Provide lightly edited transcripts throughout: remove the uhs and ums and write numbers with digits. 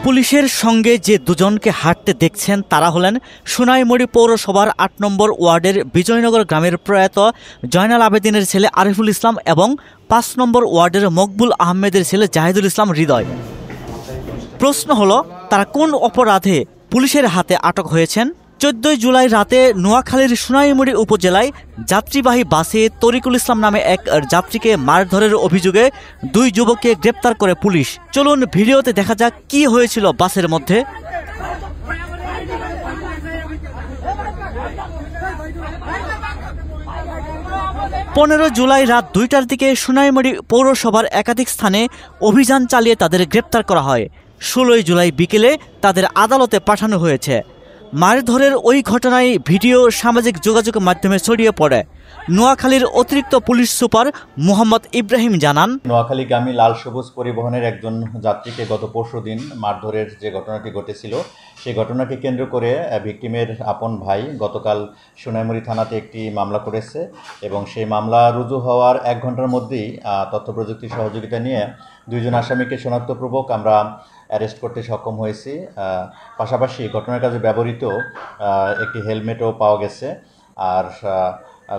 পুলিশের সঙ্গে যে দুজনকে হাঁটতে দেখছেন তারা হলেন সোনাইমুড়ি পৌরসভার ৮ নম্বর ওয়ার্ডের বিজয়নগর গ্রামের প্রয়াত জয়নাল আবেদিনের ছেলে আরিফুল ইসলাম এবং ৫ নম্বর ওয়ার্ডের মকবুল আহমেদের ছেলে জাহিদুল ইসলাম হৃদয়। প্রশ্ন হলো, তারা কোন অপরাধে পুলিশের হাতে আটক হয়েছেন? ১৪ জুলাই রাতে নোয়াখালীর সোনাইমুড়ি উপজেলায় যাত্রীবাহী বাসে তরিকুল ইসলাম নামে এক যাত্রীকে মারধরের অভিযোগে ২ যুবককে গ্রেপ্তার করে পুলিশ। চলুন ভিডিওতে দেখা যাক কি হয়েছিল বাসের মধ্যে। ১৫ জুলাই রাত ২টার দিকে সোনাইমুড়ি পৌরসভার একাধিক স্থানে অভিযান চালিয়ে তাদের গ্রেপ্তার করা হয়। ১৬ জুলাই বিকেলে তাদের আদালতে পাঠানো হয়েছে। মারধরের ওই ঘটনায় ভিডিও সামাজিক যোগাযোগ মাধ্যমে ছড়িয়ে পড়ে। নোয়াখালীর অতিরিক্ত পুলিশ সুপার মোহাম্মদ ইব্রাহিম জানান, নোয়াখালীগামী লাল সবুজ পরিবহনের একজন যাত্রীকে গত পরশুদিন মারধরের যে ঘটনাটি ঘটেছিল সেই ঘটনাকে কেন্দ্র করে ভিকটিমের আপন ভাই গতকাল সোনাইমুড়ি থানাতে একটি মামলা করেছে এবং সেই মামলা রুজু হওয়ার ১ ঘন্টার মধ্যেই তথ্য প্রযুক্তির সহযোগিতা নিয়ে ২ জন আসামিকে শনাক্তপূর্বক আমরা অ্যারেস্ট করতে সক্ষম হয়েছি। পাশাপাশি ঘটনার কাজে ব্যবহৃত একটি হেলমেটও পাওয়া গেছে। আর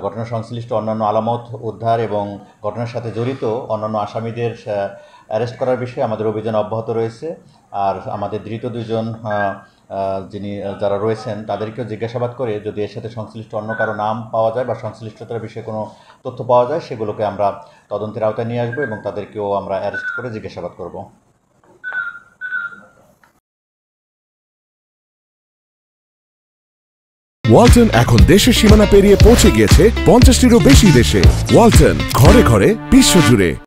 ঘটনা সংশ্লিষ্ট অন্যান্য আলামত উদ্ধার এবং ঘটনার সাথে জড়িত অন্যান্য আসামিদের অ্যারেস্ট করার বিষয়ে আমাদের অভিযান অব্যাহত রয়েছে। আর আমাদের ধৃত ২ জন যারা রয়েছেন তাদেরকেও জিজ্ঞাসাবাদ করে যদি এর সাথে সংশ্লিষ্ট অন্য কারো নাম পাওয়া যায় বা সংশ্লিষ্টতার বিষয়ে কোনো তথ্য পাওয়া যায় সেগুলোকে আমরা তদন্তের আওতায় নিয়ে আসবো এবং তাদেরকেও আমরা অ্যারেস্ট করে জিজ্ঞাসাবাদ করব। ওয়ালটন এখন দেশের সীমানা পেরিয়ে পৌঁছে গিয়েছে ৫০টিরও বেশি দেশে। ওয়ালটন, ঘরে ঘরে বিশ্বজুড়ে।